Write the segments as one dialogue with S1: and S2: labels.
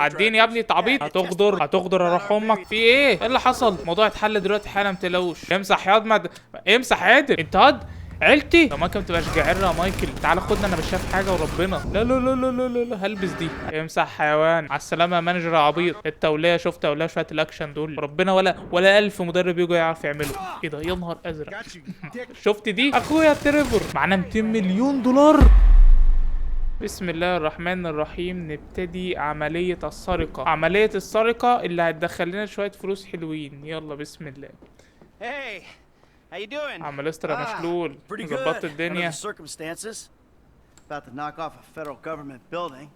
S1: عديني يا ابني تعبيط. هتغدر اروح امك. في ايه اللي حصل؟ الموضوع اتحل دلوقتي حالا، ما تقلقوش. امسح ياض امسح عادل. انت هاد عيلتي. لو مايكل ما تبقاش جعرة يا مايكل. تعالى خدنا، انا مش شايف حاجه وربنا. لا لا لا لا لا لا, لا. هلبس دي. امسح حيوان. على السلامه يا مانجر يا عبيط. التوليه شفت توليه شويه الاكشن دول ربنا، ولا 1000 مدرب يجوا يعرف يعملوا ايه ده. يا نهار ازرق. شفت دي اخويا تريفر معانا 200 مليون دولار. بسم الله الرحمن الرحيم. نبتدي عملية السرقة اللي هتدخل لنا شوية فلوس حلوين. يلا بسم الله.
S2: Hey, how you doing?
S1: عم لستر مشلول.
S2: Pretty
S1: ظبطت
S2: good
S1: الدنيا.
S2: under the circumstances. About to knock off a federal government building.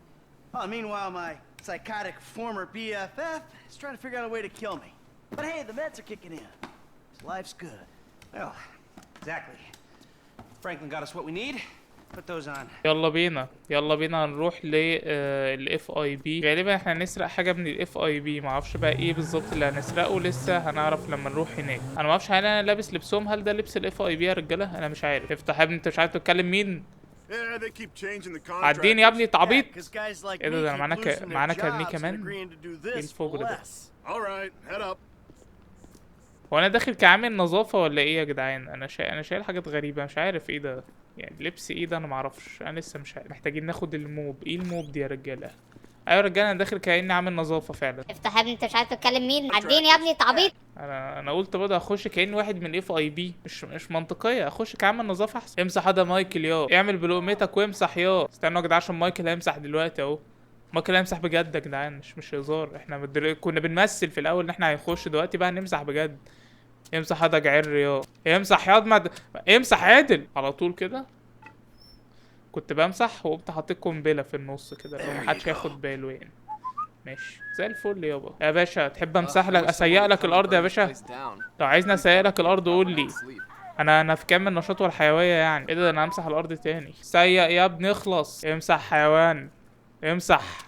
S2: Oh, meanwhile, my psychotic former BFF is trying to figure out a way to kill me. But hey, the meds are kicking in. So life's good. Well, exactly. Franklin got us what we need. Put those on.
S1: يلا بينا نروح للاف اي بي. غالبا احنا هنسرق حاجه من الاف اي بي، معرفش بقى ايه بالظبط اللي هنسرقه، لسه هنعرف لما نروح هناك. انا معرفش هل انا لابس لبسهم، هل ده لبس الاف اي بي يا رجاله؟ انا مش عارف. افتح يا ابني، انت مش عارف تتكلم مين؟ عديني يا ابني تعبيط. ايه ده انا معانا كارنيه كمان. ايه الفجر ده؟ هو انا داخل كعامل نظافه ولا ايه يا جدعان؟ انا شايل حاجات غريبه، مش عارف ايه ده يعني. لبس ايه ده؟ انا معرفش، انا لسه مش عارف. محتاجين ناخد الموب. ايه الموب دي يا رجاله؟ ايوه يا رجاله، انا داخل كاني عامل نظافه فعلا.
S3: افتح يا ابني، انت مش عارف تتكلم مين؟ عديني يا ابني تعبيط.
S1: انا قلت برضه اخش كاني واحد من اف اي بي. مش منطقيه اخش كعامل نظافه احسن. امسح هذا مايكل يا اعمل بلقمتك وامسح يا. استنوا يا جدعان عشان مايكل هيمسح دلوقتي اهو. مايكل هيمسح بجد يا جدعان، مش هزار. احنا كنا بنمثل في الاول ان احنا هنخش، دلوقتي بقى هنمسح بجد. امسح هذا جعر يا. امسح ياض امسح عادل على طول كده. كنت بمسح وقمت حاطط قنبله في النص كده لو محدش هياخد باله يعني. ماشي زي الفل يابا. يا باشا تحب امسح لك اسيق لك الارض يا باشا؟ لو عايزني اسيق لك الارض قول لي. انا في كامل النشاط والحيويه يعني. ايه ده؟ انا همسح الارض تاني. سيق يا ابني اخلص. امسح حيوان. امسح.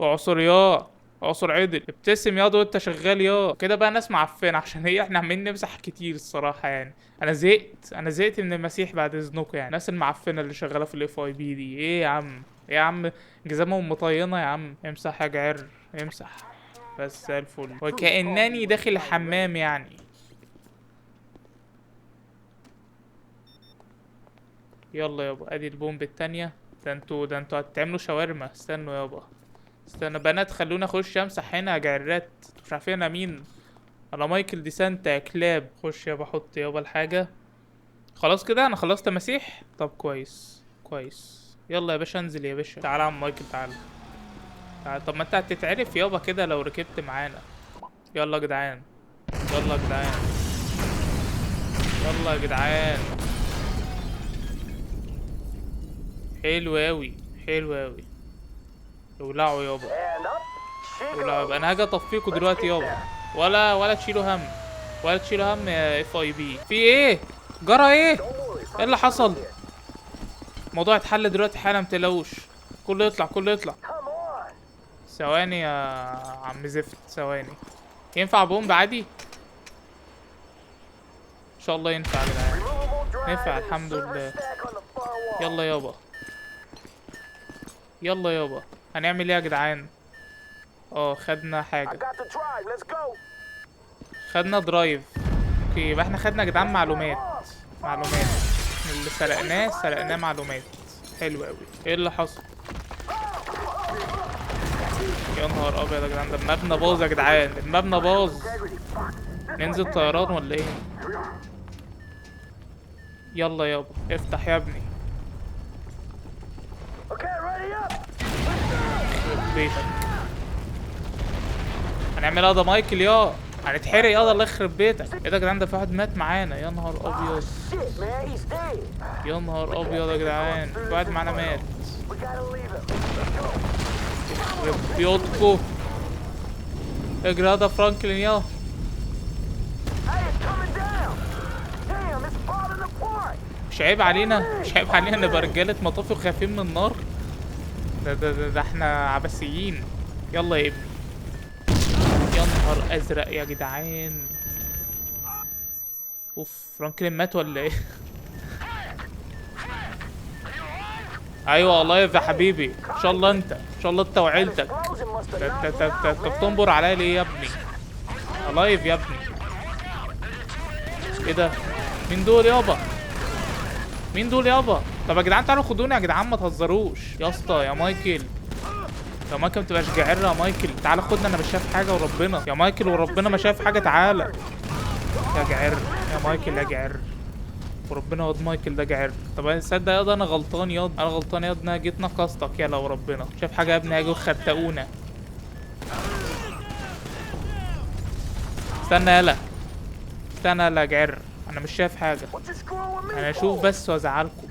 S1: اعصر يا. اعصر عدل. ابتسم ياض وانت شغال يا. كده بقى ناس معفنه عشان هي احنا عمالين نمسح كتير الصراحه يعني. انا زهقت من المسيح بعد اذنكم يعني. الناس المعفنه اللي شغاله في الاف اي بي دي. ايه يا عم جزامهم مطينه يا عم. امسح يا جعر امسح. بس زي الفل، وكأنني داخل الحمام يعني. يلا يابا ادي البومب التانية. ده انتوا هتعملوا شاورما. استنوا يابا، استنى بنات خلونا اخش امسح هنا يا جعرات. انتوا مش عارفين انا مين؟ انا مايكل دي سانتا يا كلاب. خش يابا حط يابا الحاجة. خلاص كده انا خلصت مسيح. طب كويس. يلا يا باشا انزل يا باشا. تعالى يا عم مايكل تعالى. طب ما انت هتتعرف يابا كده لو ركبت معانا. يلا يا جدعان. يلا يا جدعان. حلو اوي. ولعوا يابا. انا هاجي اطفيكوا دلوقتي يابا. ولا تشيلوا هم يا اف اي بي. في ايه؟ جرى ايه اللي حصل؟ الموضوع اتحل دلوقتي حالا، متقلقوش. كله يطلع. ثواني يا عم زفت، ثواني. ينفع بومب عادي؟ ان شاء الله ينفع يا جدعان. ينفع الحمد لله. يلا يابا هنعمل ايه يا جدعان؟ خدنا حاجة. خدنا درايف. اوكي يبقى احنا خدنا يا جدعان معلومات. اللي سرقناه معلومات. حلو اوي. ايه اللي حصل؟ يا نهار ابيض يا جدعان، ده المبنى باظ يا جدعان. ننزل طيران ولا ايه؟ يلا يابا افتح يا ابني. بيتك هنعمل هذا مايكل يا. هنتحرق يا. الله يخرب بيتك. ايه ده يا جدعان؟ ده في واحد مات معانا. يا نهار ابيض يا جدعان، في واحد معانا مات. يخرب بيوتكو. اجري هذا فرانكلين يا. مش عيب علينا نبقى رجالة مطافي وخايفين من النار؟ ده احنا عباسيين. يلا يا ابني. يا نهار ازرق يا جدعان. اوف فرانكلين مات ولا ايه؟ ايوه لايف يا حبيبي، ان شاء الله انت، ان شاء الله انت وعيلتك. انت بتنبر عليا ليه يا ابني؟ لايف يا ابني. ايه ده؟ مين دول يابا؟ مين دول يابا؟ طب يا جدعان تعالوا خدوني يا جدعان، ما تهزروش يا اسطى. يا مايكل، يا مايكل ما تبقاش جعر يا مايكل، تعالى خدنا، انا مش شايف حاجه وربنا يا مايكل، وربنا ما شايف حاجه، تعالى يا جعر يا مايكل، يا جعر وربنا. واد مايكل ده جعر. طب تصدق ياض انا غلطان ياض، انا غلطان ياض، انا جيت نقصتك يالا وربنا. شايف حاجه يا ابني؟ هيجوا خرتقونا. استنى يالا، استنى يالا يا جعر، انا مش شايف حاجه، انا اشوف بس وازعلكم.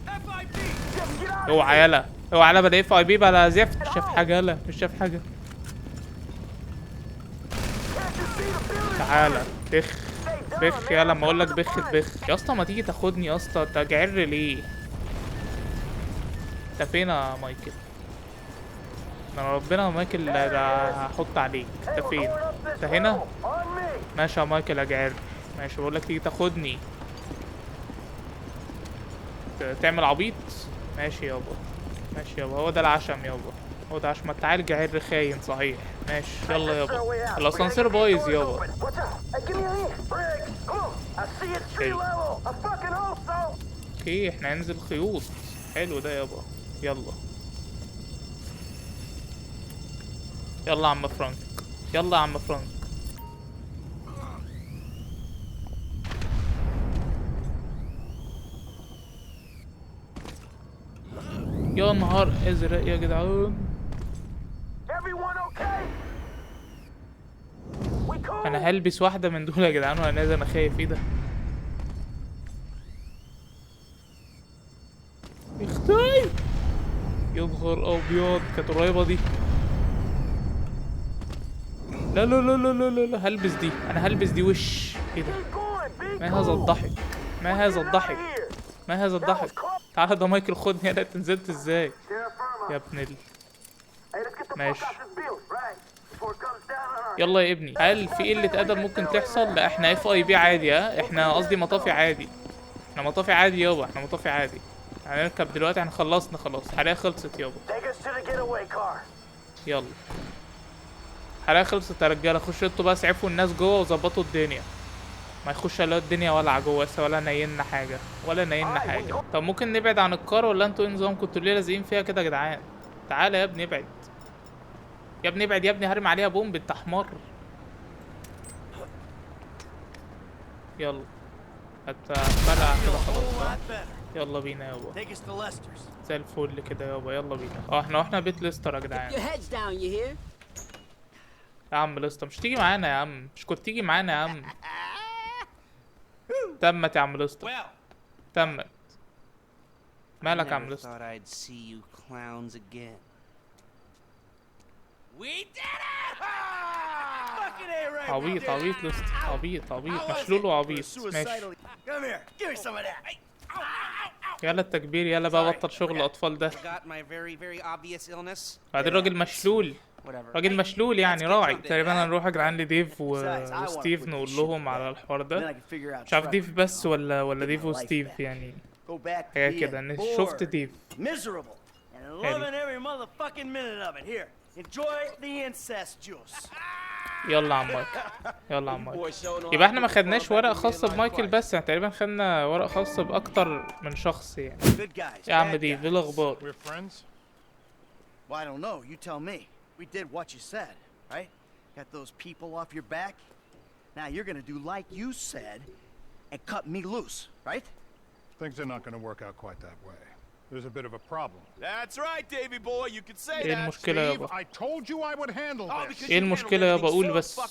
S1: اوعى يالا، اوعى يالا، بلاقي اف اي بي بلا زفت. مش شايف حاجه يالا، مش شايف حاجه. تعالى بخ بخ يالا، لما اقول لك بخ تبخ يا اسطى. ما تيجي تاخدني يا اسطى، انت جعر ليه؟ انت فين يا مايكل؟ انا ربنا يا مايكل ده هحط عليك. انت فين؟ انت هنا؟ ماشي يا مايكل يا جعر، ماشي. بقول لك تيجي تاخدني تعمل عبيط؟ ماشي يابا، ماشي يابا، هو ده العشم يابا، هو ده عشان تعال جعر خاين صحيح. ماشي يلا يابا، الاسانسير بايظ يابا. اوكي احنا هننزل خيوط، حلو ده يابا. يلا يلا يا عم فرانك، يلا يا عم فرانك. يا نهار ازرق يا جدعان، انا هلبس واحده من دول يا جدعان وانا نازل. انا خايف. ايه ده؟ اختي يا نهار ابيض، كانت قريبه دي. لا لا لا لا لا لا، هلبس دي، انا هلبس دي وش. ايه ده؟ ما هذا الضحك، ما هذا الضحك، ما هذا الضحك. تعالى ده مايكل خدني. انا نزلت ازاي يا ابن ال... ماشي يلا يا ابني. هل في قلة ادب ممكن تحصل؟ لا احنا اف اي بي عادي. ها احنا قصدي مطافي عادي، احنا مطافي عادي يابا، احنا مطافي عادي. هنركب دلوقتي، احنا خلصنا خلاص، الحلقة خلصت يابا. يلا الحلقة خلصت يا رجالة. خشوا انتوا بس عفوا الناس جوه وظبطوا الدنيا، ما يخش الا الدنيا ولع جوه ولا نايلنا حاجة، ولا نايلنا حاجة. طب ممكن نبعد عن الكار ولا انتوا ايه نظامكم؟ انتوا ليه لازقين فيها كده يا جدعان؟ تعالى يا ابني ابعد، يا ابني ابعد يا ابني، هرمي عليها بومب انت حمار. يلا هتفرقع كده خلاص. يلا بينا يابا، زي الفل كده يابا، يلا بينا. احنا بيت ليستر يا جدعان. يا عم ليستر مش تيجي معانا يا عم؟ مش كنت تيجي معانا يا عم؟ تمت يا عم ليستر، تمت. مالك يا عم ليستر؟ عبيط عبيط ليستر، عبيط عبيط، مشلول وعبيط. ماشي يلا التكبير، يلا بقى بطل شغل الاطفال ده. بعدين راجل مشلول، راجل مشلول يعني راعي. تقريبا هنروح يا جدعان لديف وستيف نقول لهم على الحوار ده. مش عارف ديف بس ولا ديف وستيف يعني، حاجه كده. انا شفت ديف. يلا عم مايكل، يلا عم مايكل. يبقى احنا ما خدناش ورق خاص بمايكل بس، يعني تقريبا خدنا ورق خاص باكتر من شخص يعني. يا عم ديف ايه الاخبار؟
S2: Well, I don't know. You tell me. We did what you said, right? Got those people off your back. Now you're gonna do like you said and cut me loose, right?
S4: Things are not gonna work out quite that way. There's a bit of a problem.
S5: That's right, Davy boy. You could say
S1: ايه
S5: that.
S1: المشكلة يابا؟
S4: I told you I would handle this.
S1: ايه المشكلة يابا؟ قول بس.
S4: All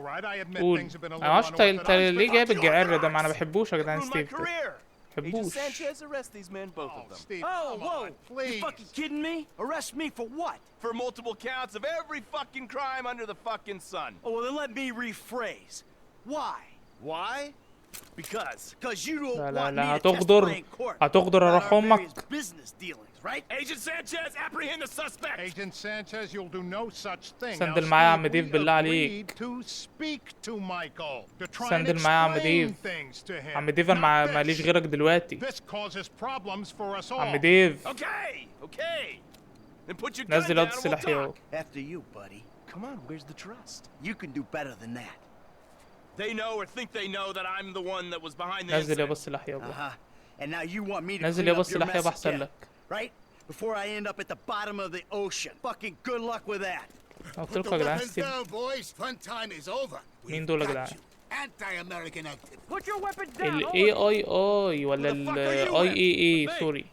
S4: right, I admit
S1: قول.
S4: things have been a
S1: انا
S4: little
S1: معرفش انت ليه جايب
S4: unorthodox.
S1: الجعر ده؟ ما انا بحبوش يا جدعان ستيف ده، بحبوش.
S4: Steve,
S2: Oh,
S4: come
S2: whoa!
S4: on,
S2: You
S4: please.
S2: fucking kidding me? Arrest me for what?
S5: For multiple counts of every fucking crime under the fucking sun.
S2: Oh, well, then let me rephrase. Why?
S5: Why?
S2: Because you don't
S1: لا لا
S2: want
S1: لا،
S2: me to testify
S1: هتغدر،
S2: in court
S1: هتغدر
S2: about
S1: اروح
S2: our
S1: امك.
S2: various business dealings, right?
S5: Agent Sanchez, apprehend the suspect.
S4: Agent Sanchez, you'll do no such thing.
S1: سندل
S4: Now,
S1: معايا يا
S4: Steve,
S1: عم ديف
S4: we
S1: بالله
S4: agreed
S1: عليك.
S4: to speak to Michael, to try and
S1: سندل معايا يا عم
S4: explain
S1: ديف.
S4: things to him.
S1: عم ديف انا
S4: Not
S1: ماليش
S4: this.
S1: غيرك دلوقتي.
S4: This causes problems for us all.
S1: عم ديف
S5: Okay, okay. Then put your gun
S1: نزل
S5: down
S1: ياض
S5: and we'll
S1: السلاح
S5: talk.
S1: ياض.
S2: After you, buddy.
S5: Come on, where's the trust?
S2: You can do better than that.
S5: They know or think they know that I'm the one that was behind the
S1: نزل يابا
S5: incident.
S1: السلاح يابا.
S2: Uh-huh. And now you want me to
S1: نزل
S2: clean
S1: يابا
S2: up your
S1: السلاح
S2: mess
S1: يابا احسن
S2: again,
S1: لك.
S2: right? Before I end up at the bottom of the ocean. Fucking good luck with that.
S1: قلت لكم يا جدعان سيب.
S6: boys. Fun time is over.
S1: مين دول يا جدعان؟
S6: Anti-American activity.
S2: Put your weapons down.
S1: ال AII ولا ال IAA سوري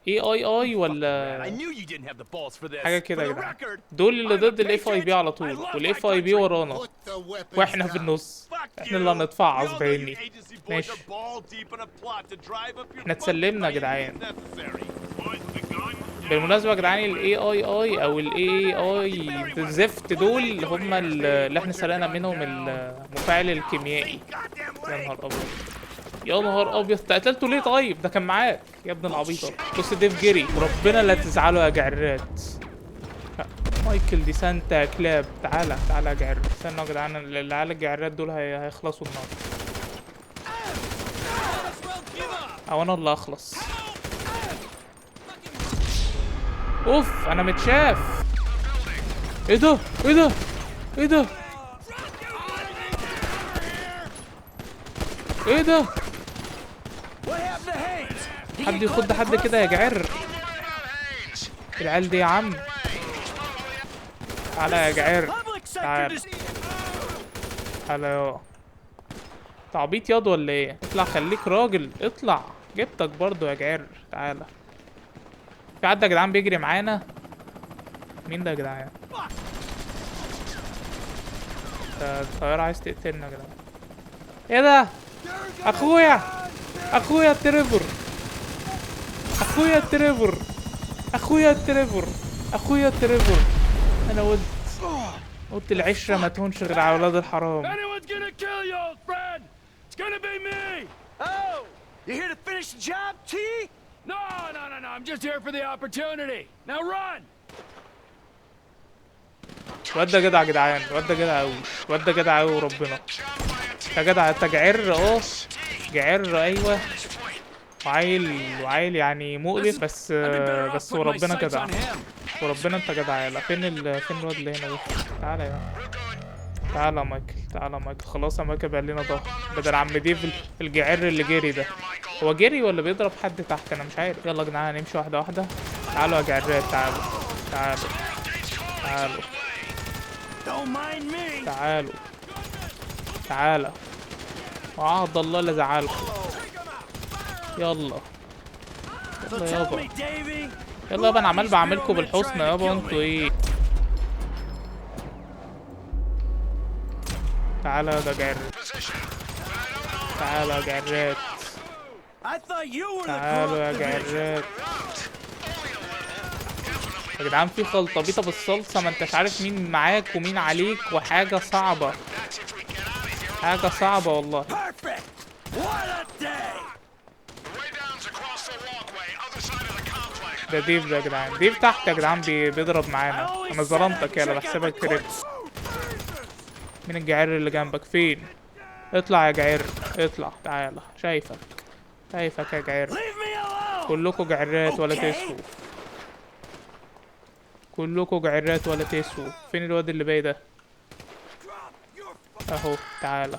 S1: AII ولا
S5: I knew you didn't have the balls for this.
S1: حاجة كده يا
S5: For the
S1: جدعان.
S5: record,
S1: دول اللي
S5: I'm a
S1: ضد ال FIB
S5: patriot.
S1: على
S5: I
S1: طول
S5: love
S1: وال
S5: my
S1: FIB
S5: country.
S1: ورانا
S6: Put the weapons
S1: واحنا في
S6: down.
S1: النص.
S5: Fuck
S1: احنا اللي
S5: you.
S1: هندفع
S5: We
S1: غصب
S5: all know you
S1: عني.
S5: agency boys
S1: ماشي.
S5: are ball deep in a plot to drive up your
S1: احنا
S5: fucking
S1: اتسلمنا يا
S5: money
S1: جدعان.
S5: if necessary.
S1: بالمناسبة يا جدعان ال AII او ال AAI الزفت دول هم اللي احنا سرقنا منهم المفاعل الكيميائي.
S5: Goddamn
S1: يا
S5: way.
S1: نهار ابيض يا نهار ابيض انت قتلته ليه طيب؟ ده كان معاك يا ابن العبيطه. بص ديف جري وربنا لا تزعلوا يا جعرات. مايكل دي سانتا كلاب. تعالى تعالى يا جعرات. استنوا يا جدعان العيال الجعرات دول هيخلصوا النهارده او انا اللي هخلص. اوف انا متشاف. ايه ده ايه ده ايه ده ايه ده؟
S2: What happened to Hayes?
S1: حد يخد حد كده يا جعر. العيال دي يا عم. تعالى يا جعر.
S2: Public sector
S1: تعال.
S2: dis-
S1: تعالى يا تعبيط ياض ولا ايه؟ اطلع خليك راجل اطلع. جبتك برضو يا جعر. تعالى. في حد يا جدعان بيجري معانا. مين ده يا جدعان؟ ده الطيارة عايز تقتلنا يا جدعان. ايه ده؟ اخويا اخويا تريفر اخويا تريفر اخويا تريفر اخويا تريفر. انا قلت العشرة ما تهونش غير على ولاد الحرام.
S5: Anyone's gonna kill you, old friend. It's gonna be me.
S2: Oh! You here to finish the job, T?
S5: No. I'm just here for the opportunity. Now run.
S1: الواد ده جدع يا جدعان. الواد ده جدع اوي. الواد ده جدع اوي وربنا. انت جدع انت جعر جعر ايوه. وعيل يعني مؤلف بس وربنا جدع. وربنا انت جدع. يلا فين فين الواد اللي هنا ده؟ تعالى يا تعالى يا مايكل. تعالى يا مايكل. خلاص يا مايكل بقى لنا ظهر بدل عم ديف الجعر اللي جري ده. هو جري ولا بيضرب حد تحت؟ انا مش عارف. يلا يا جدعان نمشي واحده واحده. تعالوا يا جعرات تعالوا تعالوا تعالوا
S2: Don't mind me.
S1: تعالوا تعالى وعهد الله لا زعلكم. يلا
S2: So
S1: يلا
S2: tell
S1: يابا
S2: me, Davey.
S1: يلا يابا. انا عمال بعملكم بالحسنى يابا. انتوا ايه؟ تعالى يا جعرات. تعالى يا جعرات.
S2: I thought you were the
S1: تعالوا يا
S2: corrupt division.
S1: جعرات. يا جدعان في خلطبيطه بالصلصه ما انتش عارف مين معاك ومين عليك وحاجه صعبه. حاجه صعبه والله.
S2: Perfect. What a day.
S1: ده ديف ده يا جدعان. ديف تحت يا جدعان بيضرب معانا. انا ظلمتك يالا بحسبك كريب. مين الجعير اللي جنبك فين؟ اطلع يا جعير اطلع. تعالى شايفك يا جعير.
S2: Leave me alone.
S1: كلكوا جعرات ولا
S2: Okay.
S1: تسووا. كلكوا جعرات ولا تسووا. فين الواد اللي باقي ده؟ اهو تعالى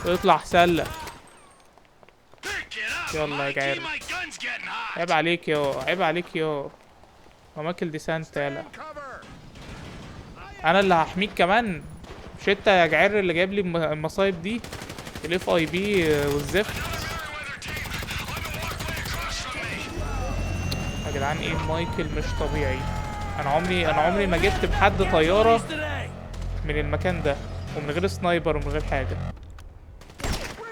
S1: اطلع سلة. يلا يا جعير. عيب عليك يا عيب عليك يا مايكل دي سانتا. يلا انا اللي هحميك كمان. مش انت يا جعير اللي جايب لي المصايب دي؟ الاف اي بي والزفت يا جدعان. ايه مايكل مش طبيعي. انا عمري ما جبت بحد طيارة من المكان ده ومن غير سنايبر ومن غير حاجة.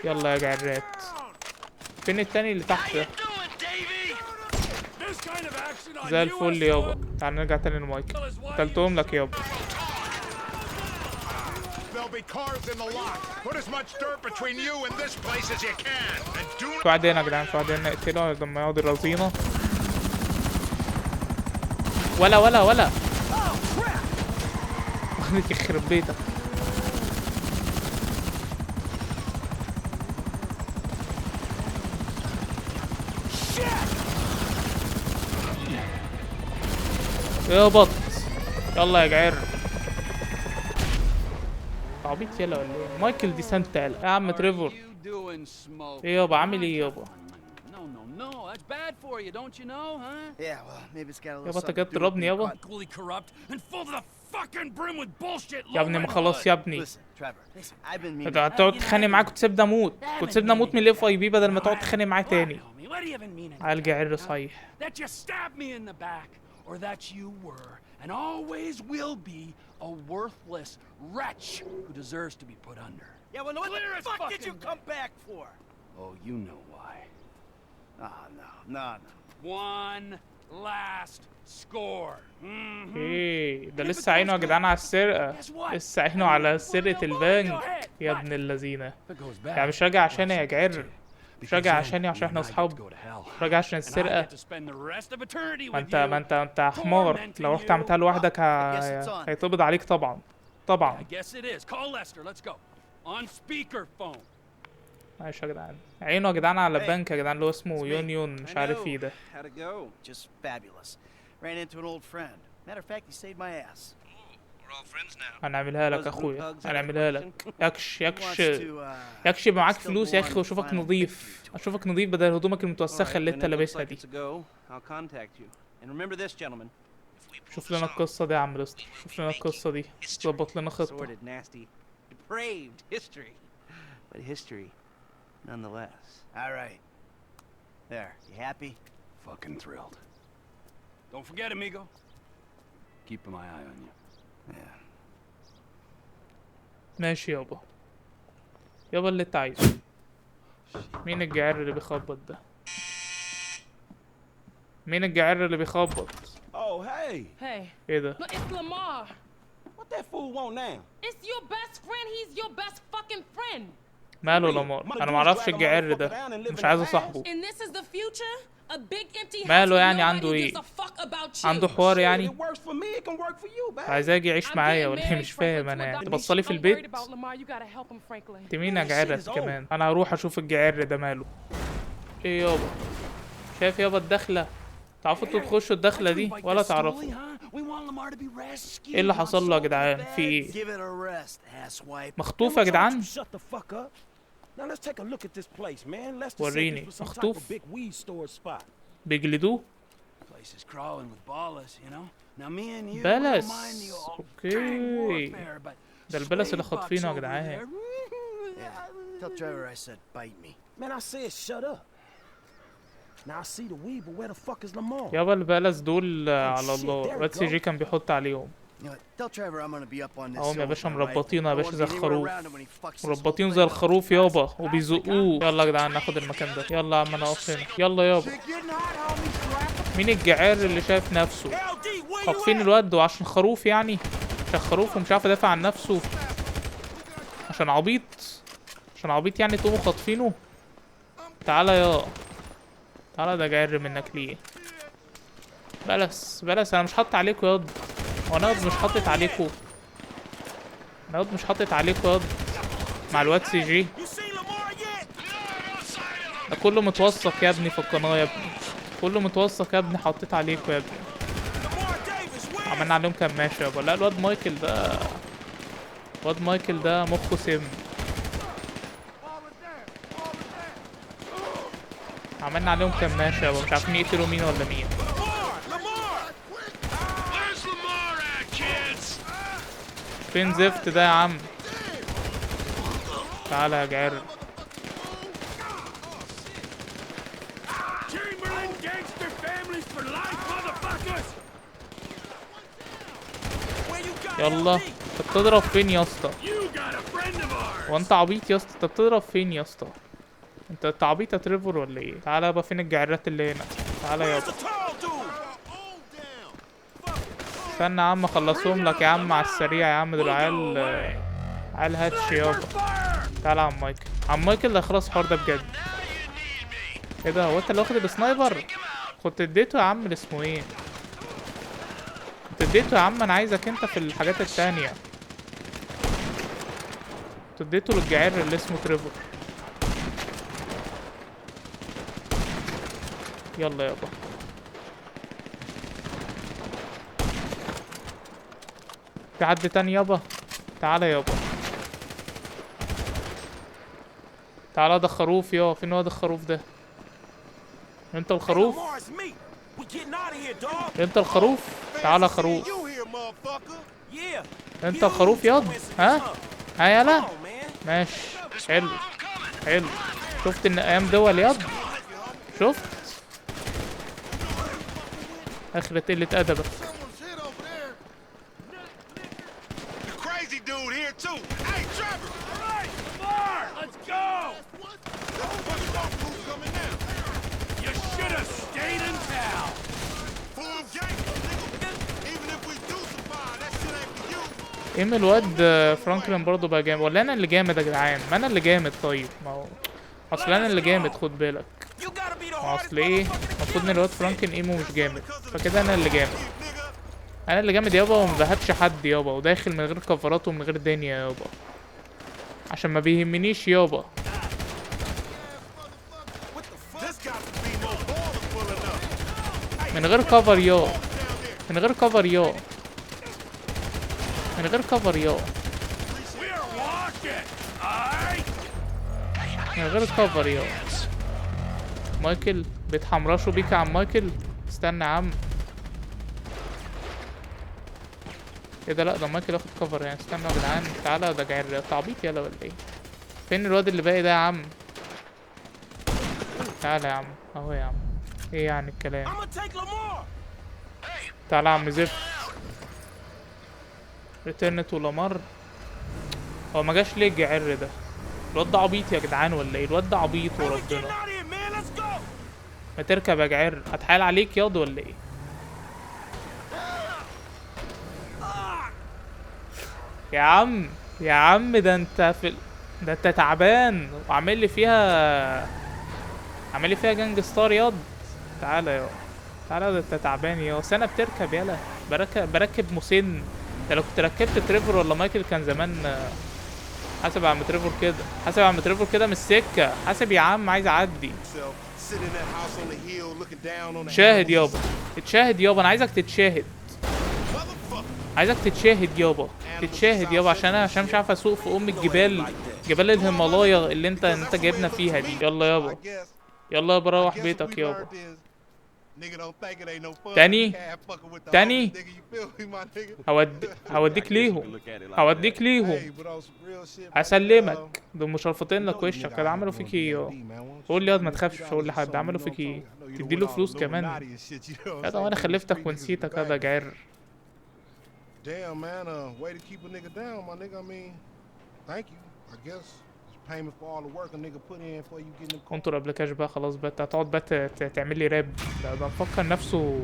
S1: يلا يا جعرات. فين التاني اللي تحت ده؟ زي الفل يابا. تعال نرجع تاني لمايكل. قتلتهم لك يابا.
S4: There'll be cars in the lot. Put as much dirt between you and this place as you can. And do
S1: في واحد هنا يا جدعان. في واحد هنا نقتله لما يقعد يرازينا. ولا يخرب بيتك. يا بط، يلا يا جعر. عبيط يلا ولا ايه؟ مايكل دي سانتا يا عم تريفور. ايه يابا عامل ايه يابا؟
S2: Yeah, well, maybe it's got a little
S1: يابا انت
S2: something
S1: جاي
S2: to do with
S1: تضربني
S2: being
S1: يابا؟ يا ابني ما خلاص يا ابني.
S2: Listen, Trevor. Listen, I've been meaning.
S1: انت هتقعد تتخانق معاك وتسيبني اموت، وتسيبني اموت من الاف اي بي بدل ما تقعد تتخانق معاه تاني. عيل جعر صحيح.
S7: That you stabbed me in the back, or that you were, and always will be, a worthless wretch who deserves to be put under.
S2: Yeah, well, what
S7: Clear
S2: the
S7: as
S2: fuck did
S7: fucking
S2: you come back for?
S7: Oh, you know why.
S2: Oh, no.
S7: One last score.
S1: ايه ده لسه عينه يا جدعان على السرقة، لسه عينه على سرقة البنك يا ابن اللذينة. يعني مش راجع عشاني يا جعر، مش راجع عشاني عشان احنا اصحاب، راجع عشان السرقة. ما انت حمار، لو رحت عملتها لوحدك هيتقبض عليك طبعا. معلش يا جدعان، عينه يا جدعان على البنك يا جدعان اللي هو اسمه يونيون مش عارف ايه ده.
S2: How'd it go? Just fabulous. Ran into an old friend. Matter of fact, he saved my ass.
S5: We're all friends now.
S1: هنعملها لك اخويا، هنعملها لك. يكش
S2: Wants to,
S1: يكش يبقى معاك
S2: still
S1: فلوس يا
S2: go
S1: اخي
S2: on
S1: واشوفك
S2: final
S1: نظيف،
S2: victory tour.
S1: اشوفك نظيف بدل هدومك المتوسخة
S5: Alright,
S1: اللي
S5: when
S1: انت
S5: it looks
S1: لابسها
S5: like
S1: دي.
S5: it's a go, I'll contact you. And remember this, gentlemen. If we pull
S1: شوف
S5: this
S1: لنا
S5: off,
S1: القصة دي يا عم لستر، شوف لنا القصة دي، ظبط لنا خطة.
S5: sordid, nasty, depraved history. But history, nonetheless.
S2: All right. There. You happy?
S7: Fucking thrilled. Don't forget, amigo. Keeping my eye on you.
S2: Yeah.
S1: ماشي يابا، يابا اللي انت عايزه. مين الجعر اللي بيخبط ده؟ مين الجعر اللي بيخبط؟
S8: Oh, hey.
S9: Hey,
S1: ايه ده؟
S9: look, it's Lamar.
S8: What that fool want now?
S9: It's your best friend. He's your best fucking friend.
S1: ماله لامار؟ انا معرفش الجعر ده، مش عايز اصاحبه.
S9: And this is the future? A big empty house
S1: ماله
S9: where
S1: يعني
S9: nobody
S1: عنده ايه؟
S9: gives a fuck about you.
S1: عنده حوار يعني؟
S8: It works for me, it can work for you, baby.
S1: عايز اجي يعيش
S9: I'm
S1: معايا
S9: getting
S1: ولا ايه؟
S9: married,
S1: مش فاهم
S9: Franklin, to a
S1: انا.
S9: doctor.
S1: تبصلي في
S9: I'm
S1: البيت؟
S9: worried about Lamar. You gotta help him, Franklin.
S1: انت مين يا جعر انت كمان؟ انا هروح اشوف الجعر ده ماله. ايه يابا؟ شايف يابا الدخلة؟ تعرفوا انتوا تخشوا الدخلة دي ولا تعرفوا؟ ايه اللي حصل له يا جدعان؟ في ايه؟
S2: Give it a rest, asswipe.
S1: مخطوف يا جدعان؟
S8: Shut the fuck up. Now let's take a look at this place, man. Let's
S1: وريني.
S8: for some type
S1: مخطوف؟
S8: of big weed store spot.
S1: بيجلدوه؟
S7: Place is crawling with ballas, you know. Now me and you
S1: بلس.
S7: don't mind the old
S1: اوكي.
S7: gang warfare, but
S1: ده البلس اللي
S7: slave
S1: خاطفينه يا
S7: bucks over
S1: جدعان.
S7: there.
S2: Yeah. Tell Trevor I said bite me.
S8: Man, I said shut up. Now I see the weed, but where the fuck is Lamar?
S1: يابا البلس دول على الله، واد سي جي كان بيحط عليهم.
S2: You know what? Tell Trevor I'm gonna be up on this.
S1: اهم يا
S2: zone,
S1: باشا
S2: all right?
S1: مربطينه يا
S2: I
S1: باشا
S2: won't
S1: زي
S2: be anywhere
S1: الخروف،
S2: around him when he fucks this whole
S1: مربطين
S2: thing
S1: زي
S2: up.
S1: الخروف يابا وبيزقوه. يلا يا جدعان ناخد المكان ده، يلا يا عم انا اقف هنا، يلا يابا. مين الجعار اللي شايف نفسه؟ خاطفين الواد وعشان خروف يعني؟ عشان خروف ومش عارف يدافع عن نفسه؟ عشان عبيط؟ عشان عبيط يعني تقوموا خاطفينه؟ تعالى يا تعالى، ده جعر منك ليه؟ بلس انا مش حاطط عليكوا ياض، وانا ياض مش حاطط عليكوا، انا ياض مش حاطط عليكوا ياض مع الواد سي جي. ده كله متوثق يا ابني في القناة يا ابني، كله متوثق يا ابني، حطيت عليكوا يا ابني. عملنا عليهم كماشة يابا. لا الواد مايكل ده، الواد مايكل ده مخه سم. عملنا عليهم كماشة يابا، مش عارفين يقتلوا مين ولا مين. فين زفت ده يا عم؟ تعالى يا جعر. يلا انت بتضرب فين يا اسطى؟ هو انت عبيط يا اسطى؟ انت بتضرب فين يا اسطى؟ انت عبيط يا تريفور ولا ايه؟ تعالى يابا، فين الجعرات اللي هنا؟ تعالى يابا. استنى يا عم اخلصهم لك يا عم على السريع يا عم، دول عيال هاتش يابا. تعالى يا عم مايكل، عم مايكل اللي هيخلص الحوار ده بجد. ايه ده؟ هو انت اللي واخد السنايبر؟ كنت اديته يا عم اللي اسمه ايه؟ انت اديته يا عم، انا عايزك انت في الحاجات التانية. انت اديته للجعير اللي اسمه تريفور. يلا يابا. في حد تاني يابا؟ تعالى يابا، تعالى. ده خروف يا، فين واد الخروف ده؟ انت الخروف؟ انت الخروف؟ تعالى خروف. انت الخروف ياض؟ ها يلا. ماشي، حلو حلو. شفت ان ايام دول ياض؟ شفت؟ اخرة قلة ادبك. ايم الواد فرانكلين برضه بقى جامد، ولا انا اللي جامد يا جدعان؟ ما انا اللي جامد. طيب ما هو اصل انا اللي جامد، خد بالك. ما اصل ايه، المفروض ان الواد فرانكلين ايمو مش جامد، فكده انا اللي جامد. انا اللي جامد يابا، وما بهتش حد يابا، وداخل من غير كفرات ومن غير دنيا يابا، عشان ما بيهمنيش يابا. من غير كفر يا، من غير كفر يا، من غير كفر يا، من غير كفر يا. مايكل بيتحمرشوا بيك يا عم مايكل. استنى يا عم. ايه ده؟ لا ده مايكل ياخد كفر يعني. استنى يا جدعان، تعالى. ده جعير تعبيط يلا ولا ايه؟ فين الواد اللي باقي ده يا عم؟ تعالى يا عم، اهو يا عم. ايه يعني الكلام؟ تعالى يا عم زفت. ريتيرنت ولامار. هو ما جاش ليه الجعر ده؟ الواد ده عبيط يا جدعان ولا ايه؟ الواد ده عبيط وربنا. ما تركب يا جعر، هتحايل عليك ياض ولا ايه؟ يا عم يا عم، ده انت ده انت تعبان وعامل لي فيها، عامل لي فيها جانج ستار ياض. تعالى يا، تعالى. ده انت تعبان يا. سنة بتركب يلا. بركب مسن. انت لو كنت ركبت تريفور ولا مايكل كان زمان. حاسب يا عم تريفور كده، حاسب يا عم تريفور كده من السكة. حاسب يا عم، عايز اعدي. شاهد يابا، اتشاهد يابا. انا عايزك تتشاهد، عايزك تتشاهد يابا، تتشاهد يابا. عشان مش عارف اسوق في الجبال، جبال الهيمالايا اللي انت جايبنا فيها دي. يلا يابا، يلا يابا روح بيتك يابا. تاني هوديك ليهم، هوديك ليهم. هسلمك. دول مشرفطين لك وشك كده. عملوا فيك ايه؟ قول لي ياض، ما تخافش، مش هقول لحد. عملوا فيك ايه؟ تديله فلوس كمان يا ده؟ وانا خلفتك ونسيتك هذا جعر.
S6: Damn, man, way to keep a nigga down, my nigga. I mean, thank you, I guess. It's payment for all the work a nigga put in for you getting the
S1: كنتوا قبل كاش بقى خلاص بقى. هتقعد بقى تعمل لي راب؟ ده مفكر نفسه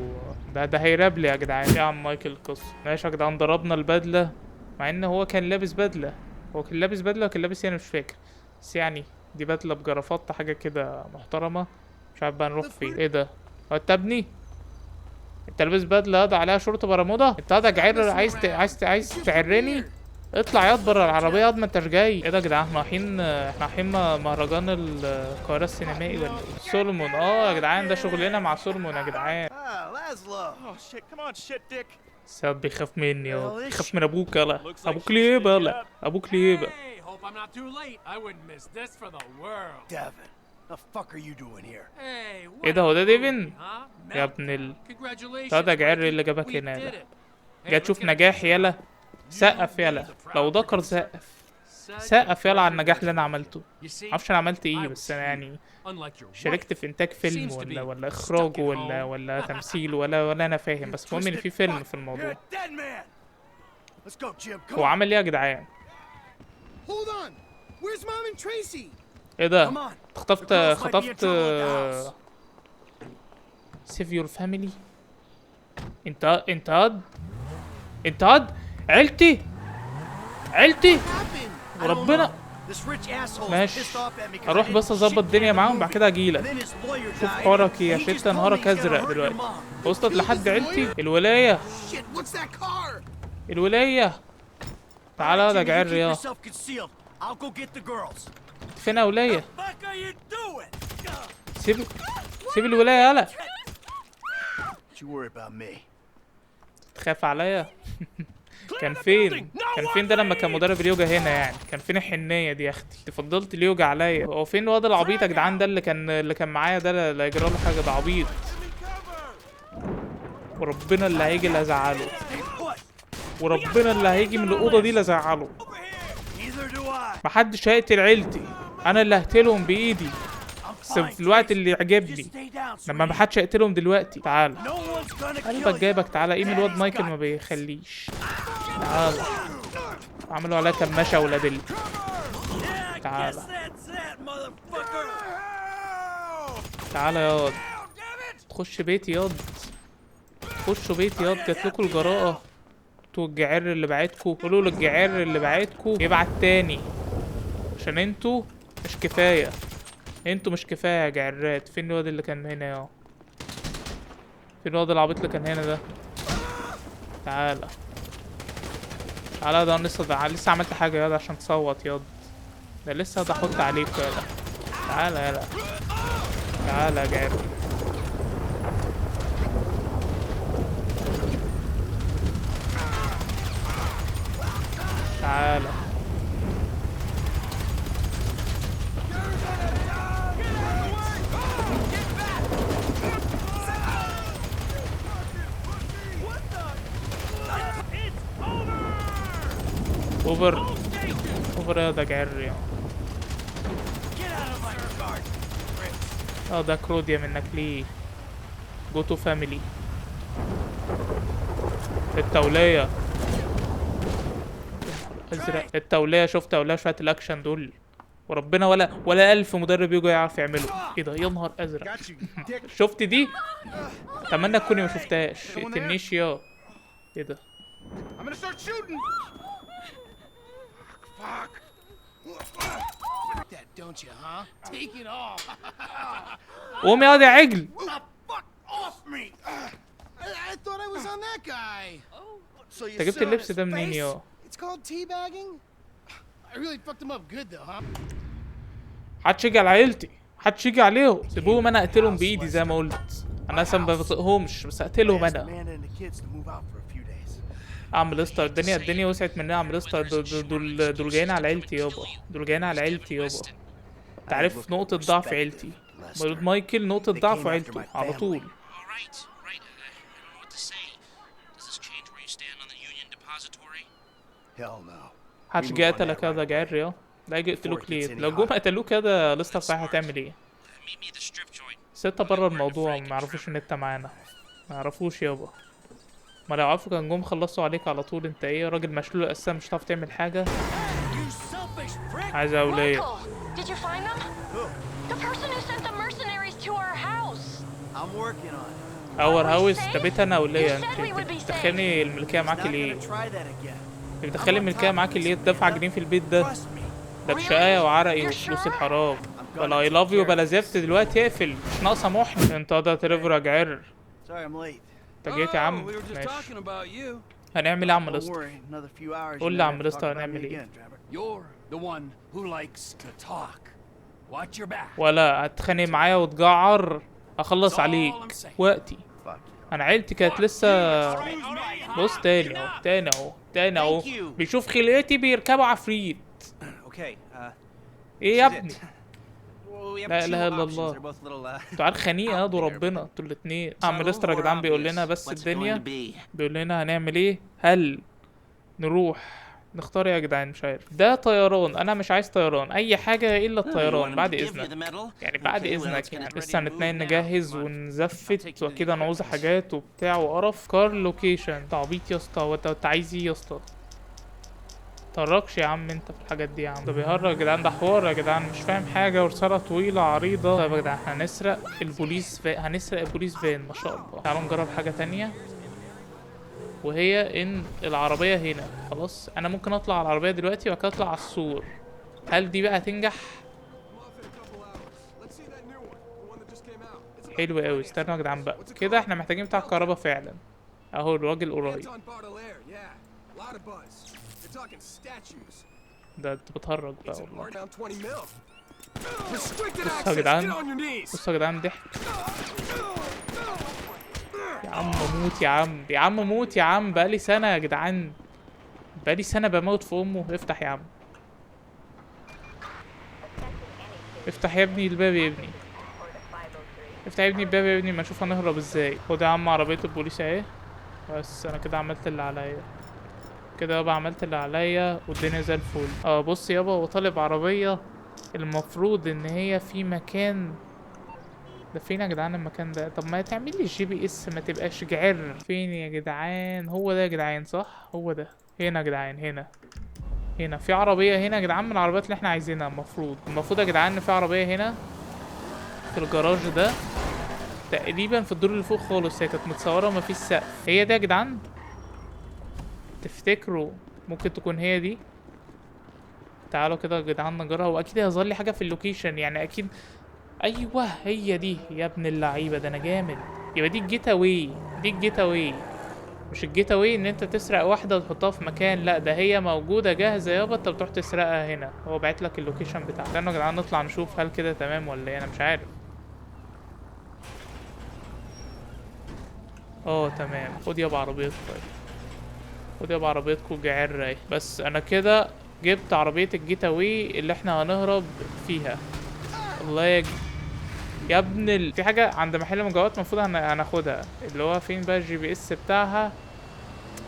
S1: ده هيراب لي يا جدعان. يا عم مايكل القصة ماشي يا جدعان. ضربنا البدلة، مع ان هو كان لابس بدلة. هو كان لابس بدلة وكان لابس يعني مش فاكر، بس يعني دي بدلة بجرافات حاجة كده محترمة. مش عارف بقى نروح فين. ايه ده؟ هو انت ابني؟ انت لابس بدله ده عليها شورت برمودا؟ انت هذا جعير عايز تعرني؟ اطلع ياض بره العربيه ياض، ما انتش جاي. ايه ده يا جدعان؟ احنا رايحين مهرجان القاهره السينمائي ولا ايه؟ سولومون. يا جدعان ده شغلنا مع سولومون يا جدعان. سياد بيخاف مني ياض، بيخاف من ابوك. يلا ابوك ليه يلا؟ ابوك ليه؟ ايه ده؟ هو ده ديفن يا ابن ده جعير اللي جابك هنا ده؟ جاي تشوف نجاح يلا؟ سقف يلا. لو ذكر سقف يلا على النجاح اللي انا عملته. معرفش انا عملت ايه، بس انا يعني شاركت في انتاج فيلم ولا اخراج ولا تمثيل ولا انا فاهم، بس المهم ان في فيلم في الموضوع. هو عمل ايه يا جدعان؟ ايه ده؟ خطفت سيف يور فاميلي. انت عيلتي وربنا ماشي، اروح بس اظبط الدنيا معاهم بعد كده اجيلك. شوف حوارك ايه عشان انت نهارك ازرق دلوقتي. وصلت لحد عيلتي الولايه. الولايه تعالى يا جعر يا فين يا ولايه. سيب الولايه يالا. تخاف عليا؟ كان فين ده لما كان مدرب اليوجا هنا يعني؟ كان فين الحنيه دي يا اختي؟ فضلت اليوجا عليا. هو فين الواد العبيط يا جدعان ده اللي كان معايا ده اللي هيجرى له حاجه؟ ده عبيط وربنا اللي هيجي اللي هزعله، وربنا اللي هيجي من الاوضه دي اللي هزعله. محدش هيقتل عيلتي، انا اللي هقتلهم بايدي بس في الوقت اللي يعجبني. لما محدش هيقتلهم دلوقتي. تعالى قلبك جايبك. تعالى قيم الواد مايكل ما بيخليش. تعالى عملوا عليا كماشة ولاد ال. تعالى تعالى ياض، تخش بيتي ياض، خشوا بيتي ياض. جاتلكوا الجراءة انتوا الجعر اللي بعتكوا. قولوا للجعر اللي بعتكوا يبعت تاني عشان انتوا مش كفاية. انتوا مش كفاية يا جعرات. فين الواد اللي كان هنا يا؟ فين الواد العبيط اللي كان هنا ده؟ تعالى تعالى. ده لسه عملت حاجة ياض عشان تصوت ياض؟ ده لسه ده احط عليك يالا. تعالى يالا تعالى يا جعر. تعالى اوفر يا ده جعر. ده كروديا منك ليه؟ جو تو فاميلي. التولية ازرق. التولية شفت تولية شوية الاكشن دول وربنا ولا 1000 مدرب يوجا يعرف يعمله. ايه ده يا نهار ازرق. شفت دي؟ اتمنى تكوني ما شفتهاش. تقتلنيش يا. ايه ده؟ قوم يا عجل. انت جبت اللبس ده منين يا؟ محدش يجي على عيلتي، محدش يجي عليهم. سيبوهم انا اقتلهم بايدي زي ما قلت. انا اصلا ما بطيقهمش بس اقتلهم انا. اعمل اسطى. الدنيا وسعت مننا. اعمل اسطى. دول جايين على عيلتي يابا. دول جايين على عيلتي يابا. انت عارف نقطة ضعف عيلتي. مايكل نقطة ضعف عيلته على طول. محدش جه قتلك يا ده جعر يا. ده يجي يقتلوك ليه؟ لو جم قتلوك يا ده لسه بتاعي هتعمل ايه؟ ستة بره الموضوع. ما يعرفوش ان انت معانا. ما يعرفوش يابا. ما لو عرفوا كان جم خلصوا عليك على طول. انت ايه راجل مشلول اساسا مش هتعرف تعمل حاجة. عايز اولية. اور هاوس. ده بيت انا اولية. انت بتدخلني الملكية معاك ليه؟ انت بتدخلي الملكية معاك ليه؟ تدفع جنيه في البيت ده. ده بشقاية وعرقي وفلوس الحرام. بلا اي لاف يو بلا زفت دلوقتي. اقفل مش ناقصة محن. انت ده تريفر يا جعر. انت جيت يا عم. ماشي هنعمل ايه يا عم الاسطى؟ قول لي يا عم الاسطى هنعمل ايه؟ ولا هتخانق معايا وتجعر اخلص عليك وقتي. انا عيلتي كانت لسه. بص تاني اهو بيشوف خلقتي بيركبوا عفريت. ايه يا ابني؟ لا اله الا الله. انتوا عارف خنيقه دول ربنا انتوا الاتنين. عم ليستر يا جدعان بيقول لنا بس الدنيا. بيقول لنا هنعمل ايه؟ هل نروح نختار يا جدعان؟ مش عارف. ده طيران. انا مش عايز طيران. اي حاجه الا الطيران بعد اذنك. يعني بعد اذنك يعني. لسه هنتنين نجهز ونزفت واكيد هنعوز حاجات وبتاع وقرف. كار لوكيشن. تعبيط يا اسطى. انت عايز ايه يا اسطى؟ متهرجش يا عم انت في الحاجات دي يا عم. ده بيهرج يا جدعان. ده حوار يا جدعان. مش فاهم حاجه. ورساله طويله عريضه. طيب يا جدعان هنسرق البوليس فان. ما شاء الله. تعالوا نجرب حاجه تانية وهي ان العربيه هنا. خلاص انا ممكن اطلع على العربيه دلوقتي وبعد كده اطلع على السور. هل دي بقى تنجح؟ حلو قوي. استنوا يا جدعان بقى كده، احنا محتاجين بتاع الكهرباء فعلا. اهو الراجل قريب. ده انت بتهرج بقى والله. بصوا يا جدعان، بصوا يا جدعان ضحك. يا عم موت يا عم، يا عم موت يا عم. بقالي سنة يا جدعان، بقالي سنة بموت في امه. افتح يا عم، افتح يا ابني الباب يا ابني، افتح يا ابني الباب يا ابني. ما نشوف هنهرب ازاي. خد يا عم عربية البوليس اهي. بس انا كده عملت اللي عليا كده يابا، عملت اللي عليا والدنيا زي الفل. بص يابا، هو طالب عربية المفروض ان هي في مكان. ده فين يا جدعان المكان ده؟ طب ما تعمل لي GPS، ما تبقاش جعر. فين يا جدعان؟ هو ده يا جدعان صح؟ هو ده. هنا يا جدعان، هنا في عربية هنا يا جدعان، من العربيات اللي احنا عايزينها. المفروض يا جدعان ان في عربية هنا في الجراج ده تقريبا، في الدور اللي فوق خالص. هي كانت متصورة ومفيش سقف. هي دي يا جدعان؟ تفتكروا ممكن تكون هي دي؟ تعالوا كده يا جدعان نجربها، واكيد هيظهر لي حاجة في اللوكيشن يعني اكيد. ايوه هي دي يا ابن اللعيبة، ده انا جامد. يبقى دي الجيت اواي، دي الجيت اواي. مش الجيت اواي ان انت تسرق واحدة وتحطها في مكان، لا ده هي موجودة جاهزة يابا، انت بتروح تسرقها هنا. هو باعت لك اللوكيشن بتاعها. استنوا يا جدعان نطلع نشوف هل كده تمام ولا ايه، انا مش عارف. تمام. خد يابا عربيتك. طيب خد يابا عربيتكوا الجعرة اهي. بس انا كده جبت عربية الجيت اواي اللي احنا هنهرب فيها. الله يا ابن في حاجة عند محل مجوهرات المفروض هناخدها، اللي هو فين بقى الGPS بتاعها.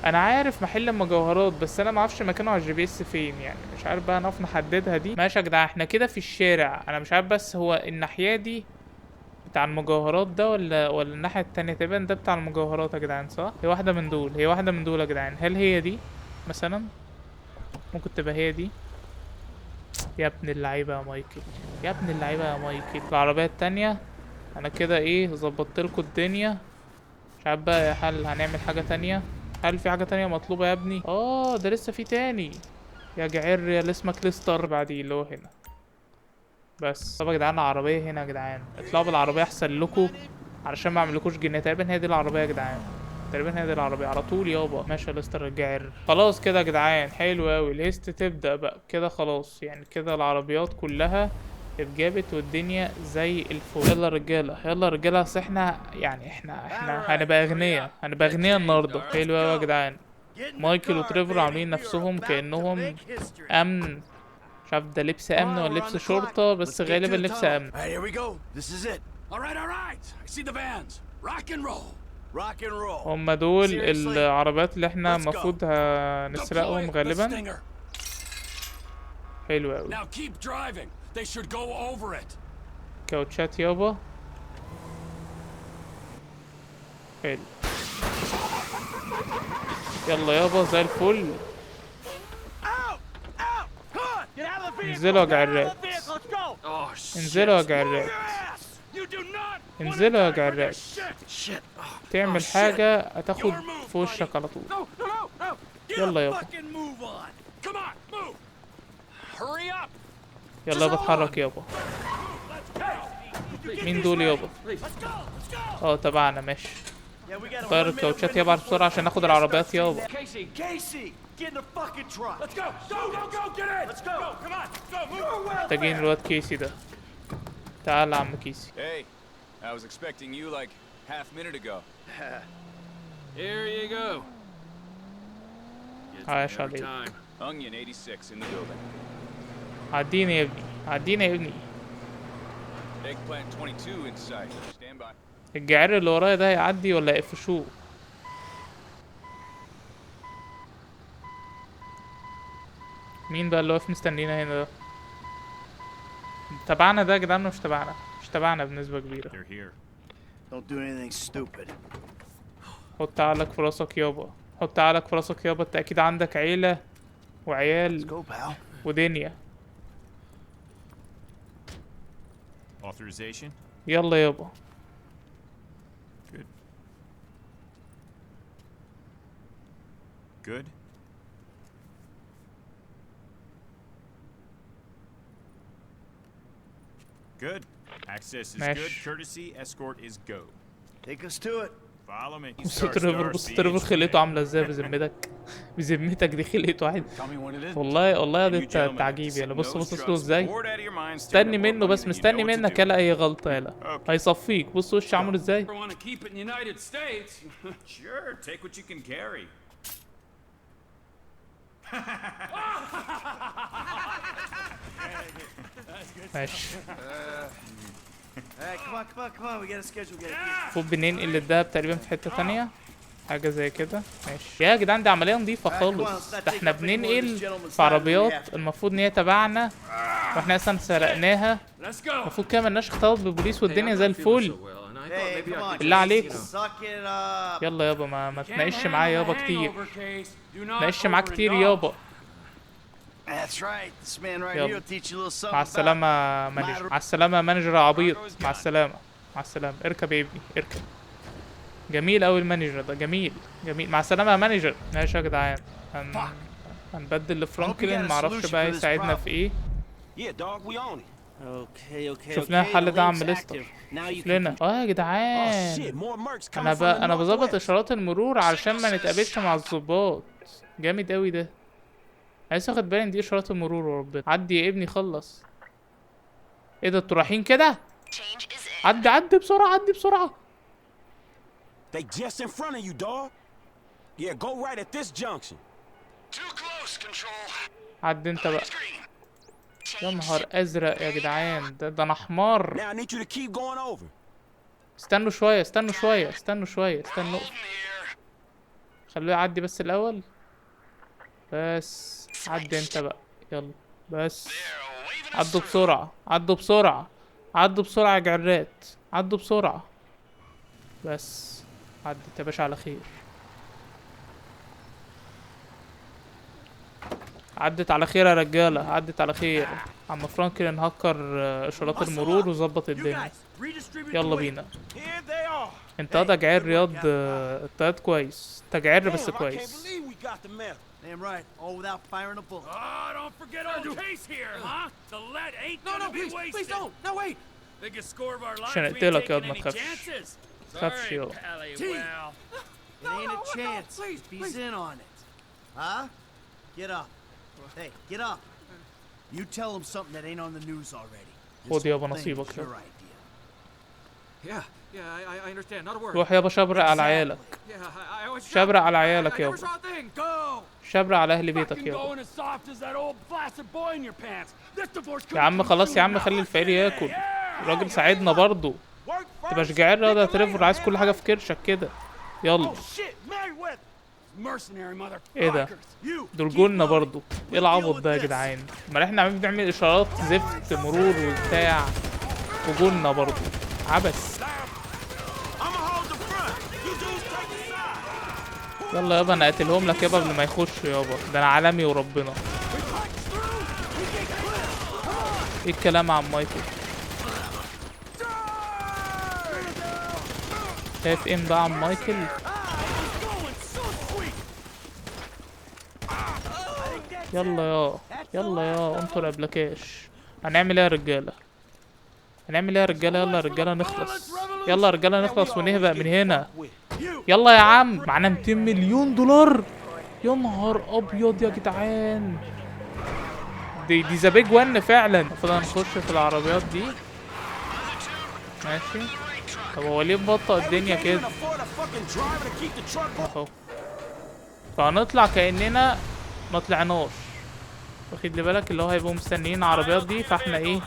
S1: انا عارف محل المجوهرات بس انا معرفش مكانه على الGPS فين يعني. مش عارف بقى نقف نحددها دي. ماشي يا جدعان، احنا كده في الشارع. انا مش عارف بس هو الناحية دي بتاع المجوهرات ده ولا الناحية التانية. تقريبا ده بتاع المجوهرات يا جدعان صح؟ هي واحدة من دول، هي واحدة من دول يا جدعان. هل هي دي مثلا؟ ممكن تبقى هي دي. يا ابن اللعيبة يا مايكل، يا ابن اللعيبة يا مايكل. العربية التانية انا كده ايه ظبطتلكوا الدنيا. مش عارف بقى هل هنعمل حاجة تانية. هل في حاجة تانية مطلوبة يا ابني؟ ده لسه في تاني يا جعر يا اللي اسمك ليستر بعديه اللي هو هنا. بس طب يا جدعان العربية هنا يا جدعان. اطلعوا بالعربية احسن لكم علشان ما اعملكوش جنيه. تقريبا هي دي العربية يا جدعان، تقريبا هي دي العربية على طول يابا. ماشي يا ليستر الجعر. خلاص كده يا جدعان، حلو اوي. الهيست تبدأ بقى كده خلاص يعني. كده العربيات كلها اتجابت والدنيا زي الفل. يلا رجاله، يلا رجاله. اصل احنا يعني احنا هنبقى اغنياء، هنبقى اغنياء النهارده. حلو اوي يا جدعان. مايكل وتريفور عاملين نفسهم كأنهم امن. مش عارف ده لبس امن ولا لبس شرطة، بس غالبا لبس امن. هما دول العربيات اللي احنا المفروض هنسرقهم غالبا. حلو اوي. كاوتشات يابا. حلو. يلا يابا زي الفل. انزلوا يا جعرات، انزلوا يا جعرات، انزلوا يا جعرات. تعمل حاجة هتاخد في وشك على طول. يلا يابا، يلا يابا اتحرك يابا. مين دول يابا؟ تبعنا. ماشي. طير الكاوتشات يابا بسرعة عشان ناخد العربيات يابا. محتاجين الواد كيسي ده. تعال يا عم كيسي.
S5: I was expecting you like half minute ago.
S7: Here you go.
S1: عاش عليك.
S5: Onion 86 in the building.
S1: عدينا يا ابني، عدينا يا ابني.
S5: Eggplant 22 in sight. Stand by.
S1: الجعر اللي ورايا ده هيعدي ولا يقفشوه؟ مين بقى اللي واقف مستنينا هنا ده؟ تبعنا ده يا جدعان؟ مش تبعنا، مش تبعنا بنسبة كبيرة.
S2: Don't do anything stupid.
S1: حط عقلك في راسك يابا، حط عقلك في راسك يابا. انت اكيد عندك عيلة وعيال ودنيا.
S10: Authorization.
S1: يلا يابا.
S10: Good. Good. Good. Access is
S1: ماشي.
S10: good. Courtesy escort is go.
S2: Take us to it.
S10: Follow me.
S1: بص تريفر، بص تريفر خلقته عامله ازاي بذمتك. بذمتك دي خلقته عادي. والله ده تعجيب يعني. بص له ازاي. مستني منه بس، مستني منك يلا اي غلطه يلا هيصفيك. بص وش عامل ازاي.
S10: Sure, take what you can carry.
S1: ماشي.
S2: Alright, come on, we got a schedule, we gotta keep.
S1: المفروض بننقل الدهب تقريبا في حته تانية، حاجه زي كده. ماشي يا جدعان، دي عمليه نظيفه خالص. ده احنا بننقل في عربيات المفروض ان هي تبعنا واحنا اصلا سرقناها. المفروض كده ملناش اختلاط بالبوليس والدنيا زي الفل.
S2: Hey, come on.
S1: بالله عليكم
S2: Suck it up.
S1: يلا يابا، ما تناقش معايا يابا كتير. تناقش معاك كتير يابا.
S2: That's right. This man right
S1: يلا.
S2: here will teach you a little something
S1: مع
S2: about
S1: السلامة يا مانجر، مع السلامة يا مانجر يا عبيط. مع السلامة، مع السلامة. اركب يا ابني اركب. جميل أوي المانجر ده، جميل جميل. مع السلامة يا مانجر. ماشي يا جدعان، هنبدل لفرانكلين. معرفش بقى يساعدنا في ايه. شوف لنا الحل ده يا عم ليستر. شوف لنا. يا جدعان، انا بظبط اشارات المرور علشان ما نتقابلش مع الضباط. جامد أوي ده. عايز اخد بالي ان دي اشارات المرور وربنا. عدي يا ابني خلص. ايه ده انتوا رايحين كده؟ عدي بسرعة، عدي بسرعة.
S8: They just in front of you, dog. Yeah, go right at this junction.
S5: Too close, control.
S1: عدي انت بقى. يا نهار ازرق يا جدعان، ده انا حمار.
S8: Now I need you to keep going over.
S1: استنوا شوية، استنوا شوية، استنوا شوية، استنوا. خلوه يعدي بس الاول. بس عدي انت بقى يلا. بس عدوا بسرعة، عدوا بسرعة، عدوا بسرعة يا جعرات، عدوا بسرعة. بس عدت يا باشا على خير. عدت على خير يا رجالة، عدت على خير. عم فرانكلين هكر اشارات المرور وظبط الدنيا. يلا بينا. انت ده جعير رياض. انت كويس، انت جعير بس كويس.
S2: Damn right, all without firing a bullet.
S7: Don't forget our case here, huh? The lead ain't gonna be wasted. Please don't. No, wait. Biggest score of our lives.
S1: عشان
S7: We ain't
S1: اقتلك ياض،
S7: taking
S1: ما
S7: any
S1: تخافش.
S7: chances.
S1: تخافش
S7: Sorry,
S1: ياض.
S7: Pally.
S2: T.
S7: Well,
S2: It ain't a chance. He's in on it. Huh? Get up. Hey, get up. You tell him something that ain't on the news already.
S1: خد يابا نصيبك.
S2: Your idea.
S7: yeah, I understand. Not a word.
S1: روح يابا شبرق على عيالك.
S7: Yeah, I was
S1: شبرق على عيالك
S7: I never
S1: يابا.
S7: saw a thing. Go.
S1: شبرق على اهل بيتك
S7: Fucking
S1: يابا.
S7: going as soft as that old flaccid boy in your pants. This divorce.
S1: يا عم خلاص يا عم، خلي الفقير ياكل. الراجل ساعدنا برضو. تبقاش جعان ياض يا تريفر، عايز كل حاجة في كرشك كده. يلا. ايه ده؟ دول جولنا برضو. ايه العبط ده يا جدعان؟ امال احنا عاملين بنعمل اشارات زفت مرور وبتاع وجولنا برضو. عبس. يلا يابا انا قاتلهم لك يابا قبل ما يخشوا يابا. ده انا عالمي وربنا. ايه الكلام يا عم مايكل؟ شايف ايه بقى يا عم مايكل؟ يلا يا انطر يا بلاكاش. هنعمل ايه يا رجاله؟ هنعمل ايه يا رجاله؟ يلا يا رجاله نخلص. يلا يا رجاله نخلص ونهبق من هنا. يلا يا عم، معانا 200 مليون دولار. يا نهار ابيض يا جدعان، دي ذا بيج وان فعلا. المفروض هنخش في العربيات دي. ماشي. طب هو ليه مبطئ الدنيا كده؟ اهو. فهنطلع كأننا ما طلعناش. واخد لي بالك اللي هو هيبقوا مستنيين العربيات دي، فاحنا ايه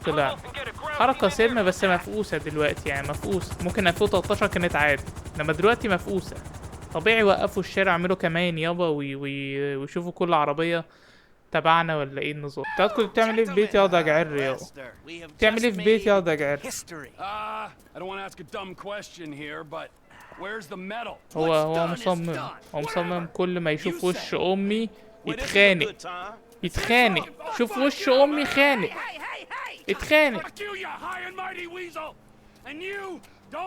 S1: طلعنا. حركة سلمة بس مفقوسة دلوقتي، يعني مفقوسة. ممكن 2013 كانت عادي، انما دلوقتي مفقوسة. طبيعي وقفوا الشارع يعملوا كمان يابا ويشوفوا كل عربية تبعنا ولا ايه النظام. انت كنت بتعمل ايه في بيتي ياض يا جعر يابا؟ بتعمل ايه في بيتي ياض يا جعر؟
S7: I don't want to ask a dumb question here, but where's the metal?
S1: هو مصمم كل ما يشوف وش امي يتخانق. شوف وش امي خانق. اتخانق.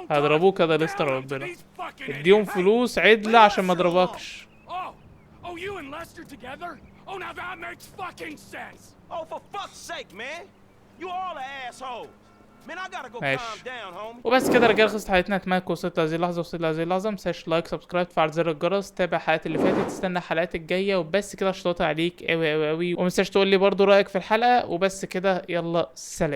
S1: هضربوك يا ليستر ربنا. اديهم فلوس عدلة عشان ما اضربكش.
S7: Oh, you and Lester together? Oh, now that makes fucking sense.
S5: Oh, for fuck's sake, man. You all are assholes. Man, I gotta go
S1: ماشي.
S5: calm down, homie.
S1: وبس كده يا رجاله، خلصت حلقتنا. اتمنى تكونوا وصلت لهذه اللحظه. وصلت لهذه اللحظه متنساش لايك، سبسكرايب، تفعل زر الجرس، تابع الحلقات اللي فاتت، تستنى الحلقات الجايه. وبس كده، شطوطه عليك قوي قوي قوي. ومتنساش تقول لي برضو رايك في الحلقه. وبس كده، يلا سلام.